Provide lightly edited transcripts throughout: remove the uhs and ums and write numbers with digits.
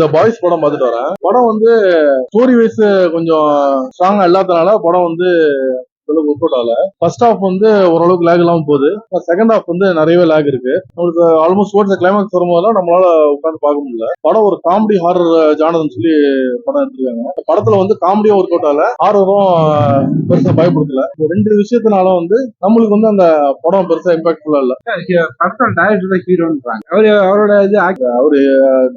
த boys படம் பார்த்துட்டு வரேன். படம் வந்து ஸ்டோரி வைஸ் கொஞ்சம் ஸ்ட்ராங்கா இல்லாதனால படம் வந்து ஒர்க் அவுட் ஆகல. ஃபர்ஸ்ட் ஹாஃப் வந்து ஓரளவுக்கு லேக் இல்லாம போகுது. செகண்ட் ஹாஃப் வந்து நிறையவே லேக் இருக்கு. உங்களுக்கு ஆல்மோஸ்ட் டுவர்ட்ஸ் கிளைமாக்ஸ் வரும்போதெல்லாம் நம்மளால உட்காந்து பார்க்க முடியல. படம் ஒரு காமெடி ஹாரர் ஜானர்னு சொல்லி படம் எடுத்திருக்காங்க. படத்துல வந்து காமெடியும் ஒர்க் அவுட் ஆகல, ஹாரரும் பெருசா பயப்படுத்தல. ரெண்டு விஷயத்தினால வந்து நம்மளுக்கு வந்து அந்த படம் பெருசா இம்பாக்ட்ஃபுல்லா இல்ல. டைரக்டர் தான் ஹீரோன்றாங்க. அவரோட இது அவரு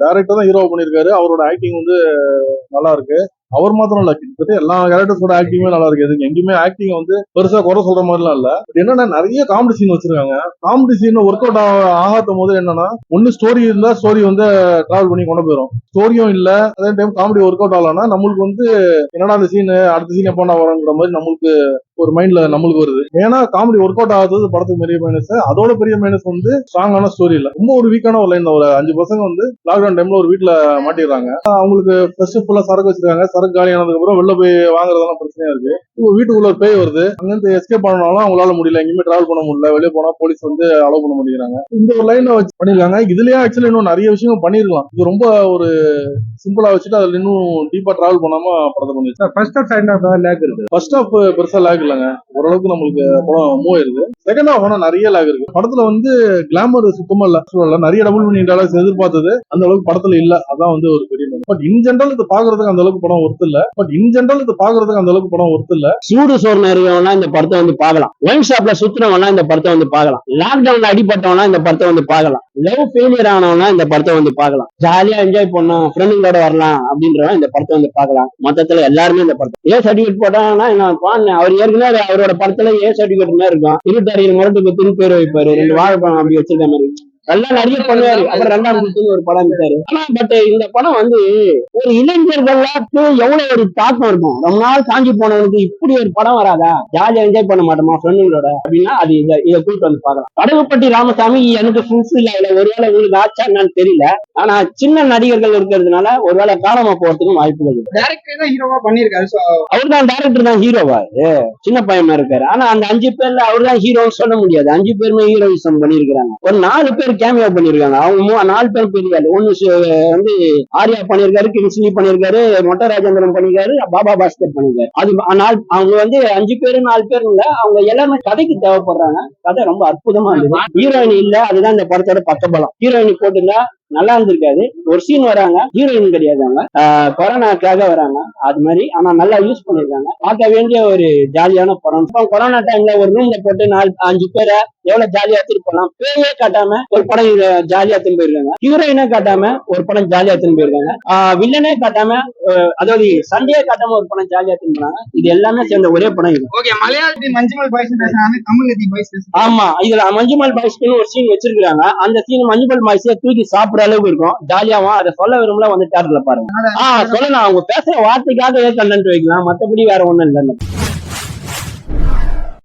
டைரக்டர் தான் ஹீரோ பண்ணிருக்காரு. அவரோட ஆக்டிங் வந்து நல்லா இருக்கு. அவர் மாத்திரம் இல்ல, கிட்டத்தட்ட எல்லா கேரக்டர்ஸோட ஆக்டிங்குமே நல்லா இருக்கு. எதுக்கு எங்கேயுமே ஆக்டிங் வந்து பெருசா குறை சொல்ற மாதிரிலாம் இல்ல. என்னன்னா நிறைய காமெடி சீன் வச்சிருக்காங்க. காமெடி சீன் ஒர்க் அவுட் ஆகாத போது என்னன்னா, ஒன்னு ஸ்டோரி இருந்தா ஸ்டோரி வந்து டிராவல் பண்ணி கொண்டு போயிடும். ஸ்டோரியும் இல்ல, அதே டைம் காமெடி ஒர்க் அவுட் ஆகலன்னா நம்மளுக்கு வந்து என்னடா அந்த சீன் அடுத்த சீன் எப்போ வரங்கிற மாதிரி நம்மளுக்கு ஒரு மைண்ட்ல நம்மளுக்கு வருது. ஏன்னா காமெடி ஒர்க் அவுட் ஆகாதது படத்துக்கு பெரிய மைனஸ். அதோட பெரிய மைனஸ் வந்து ஸ்ட்ராங்கான ஸ்டோரி இல்ல. ரொம்ப ஒரு வீக்கான ஒரு லைன். ஒரு 5 பசங்க வந்து லாக்டவுன் டைம்ல ஒரு வீட்டுல மாட்டிடுறாங்க. அவங்களுக்கு ஃபர்ஸ்ட் ஃபுல்லா சரக்கு வச்சிருக்காங்க. சரக்கு காலியானதுக்கு அப்புறம் வெளில போய் வாங்குறதெல்லாம் பிரச்சனையா இருக்கு. இப்போ வீட்டுக்குள்ள ஒரு பேய் வருது. அங்கிருந்து எஸ்கேப் பண்ணனாலும் அவங்களால முடியல, எங்கேயுமே டிராவல் பண்ண முடியல. வெளியே போனா போலீஸ் வந்து அலோவ் பண்ண மாட்டேங்கிறாங்க. இந்த ஒரு லைன்ல வச்சு பண்ணிருக்காங்க. இதுலயே ஆக்சுவலி இன்னும் நிறைய விஷயம் பண்ணிருக்கலாம். இது ரொம்ப ஒரு சிம்பிளா வச்சுட்டு அதுல இன்னும் டீப்பா டிராவல் பண்ணாம படத்தை பண்ணிருக்காங்க. First half second half lag இருக்கு. ஃபர்ஸ்ட் ஹாஃப் பெருசா லேக் இல்லைங்க, ஓரளவுக்கு நம்மளுக்கு படம் மூவ் ஆயிருது. செகண்ட் ஹாஃப் ஆனா நிறைய லேக் இருக்கு. படத்துல வந்து கிளாமர் சுத்தமா இல்ல. நிறைய டபுள் மில்லியன் டாலர்ஸ் எதிர்பார்த்தது அந்த அளவுக்கு படத்துல இல்ல. அதான் வந்து ஒரு பெரிய மைனஸ். பட் இன் ஜெனரல் இது பாக்குறதுக்கு அந்த அளவுக்கு படம் ஒர்த் இல்ல. சூடு சோறு இருக்கவனா இந்த படத்தை வந்து பார்க்கலாம். ஒயின் ஷாப்ல சுத்துறவனா இந்த படத்தை வந்து பார்க்கலாம். லாக்டவுன்ல அடிபட்டவனா இந்த படத்தை வந்து பார்க்கலாம். லவ் ஃபெயிலியர் ஆனவனா இந்த படத்தை வந்து பார்க்கலாம். ஜாலியா என்ஜாய் பண்ணோம், ஃப்ரெண்டுங்களோட வரலாம் அப்படின்றவன் இந்த படத்தை வந்து பார்க்கலாம். மொத்தத்துல எல்லாருமே இந்த படத்தை ஏ சர்டிபிகேட் போட்டாங்கன்னா அவர் ஏற்கனவே அவரோட படத்துல ஏ சர்டிபிகேட் மாதிரி இருக்கும். 26 முரட்டுக்கு திருப்பி பேர் வைப்பாரு, 2 வாழைப்பழம் அப்படி வச்சிருக்க மாதிரி எல்லாம் நிறைய பண்ணுவாரு. அப்புறம் 2ஆம் குத்துன்னு ஒரு படம் எடுத்தாரு. ஆனா பட் இந்த படம் வந்து ஒரு இளைஞர்களுக்கு எவ்வளவு ஒரு தாக்கம் இருக்கும். ரொம்ப நாள் காஞ்சி போனவனுக்கு இப்படி ஒரு படம் வராதா, ஜாலியா என்ஜாய் பண்ண மாட்டோமா ஃப்ரெண்டுங்களோட அப்படின்னா அது இதை கூப்பிட்டு வந்து பார்க்கலாம். கடவுப்பட்டி ராமசாமி எனக்கு ஃப்ரெண்ட்ஸ் இல்ல, ஒருவேளை உங்களுக்கு ஆச்சா என்னன்னு தெரியல. ஆனா சின்ன நடிகர்கள் இருக்கிறதுனால ஒருவேளை காலமா போறதுக்கும் வாய்ப்புகள் இருக்கு. டைரக்டர் தான் ஹீரோவா பண்ணிருக்காரு. அவர் தான் டைரக்டர் தான் ஹீரோவா, சின்ன பையனா இருக்காரு. ஆனா அந்த 5 பேர்ல அவர் தான் ஹீரோன்னு சொல்ல முடியாது. 5 பேருமே ஹீரோயிசம் பண்ணிருக்காங்க. ஒரு 4 பேர் கேமியோ பண்ணிருக்காங்க. அவங்க 4 பேர் பெரியாரு. ஒண்ணு வந்து ஆர்யா பண்ணிருக்காரு, கிங்ஸ்லி பண்ணிருக்காரு, மொட்டை ராஜேந்திரன் பண்ணிருக்காரு, பாபா பாஸ்கர் பண்ணிருக்காரு. அது அவங்க வந்து 5 பேரு 4 பேர் இல்ல, அவங்க எல்லாமே கதைக்கு தேவைப்படுறாங்க. கதை ரொம்ப அற்புதமா இருந்தது. ஹீரோயின் இல்ல, அதுதான் இந்த படத்தோட பக்கபலம். ஹீரோயின் போட்டுங்க நல்லா இருந்திருக்காது. ஒரு சீன் வராங்க, ஹீரோயின் கிடையாது, அவங்க கொரோனாக்காக வராங்க அது மாதிரி. ஆனா நல்லா யூஸ் பண்ணிருக்காங்க. பார்க்க வேண்டிய ஒரு ஜாலியான படம். கொரோனா டைம்ல ஒரு ரூம்ல போட்டு 4-5 பேரை எவ்வளவு ஜாலியா திருப்பலாம். பேயே காட்டாம ஒரு படம் ஜாலியா திரும்பி இருக்காங்க. ஹீரோயினே காட்டாம ஒரு படம் ஜாலியா திரும்பி இருக்காங்க. வில்லனே காட்டாம, அதாவது சண்டையே காட்டாம ஒரு படம் ஜாலியா திரும்பினாங்க. இது எல்லாமே சேர்ந்த ஒரே படம் இது. மலையாளத்தில் மஞ்சுமல் பாய்ஸ் பேசுறாங்க, தமிழ் பாய்ஸ். ஆமா, இதுல மஞ்சுமல் பாய்ஸ்க்கு ஒரு சீன் வச்சிருக்காங்க. அந்த சீன் மஞ்சுமல் பாய்ஸே தூக்கி சாப்பிடுற அளவுக்கு இருக்கும். ஜாலியாவும் அதை சொல்ல விரும்பல, வந்து தேட்டர்ல பாருங்க. சொல்லலாம், அவங்க பேசுற வார்த்தைக்காக கண்டென்ட் வைக்கலாம், மத்தபடி வேற ஒண்ணும் இல்லை.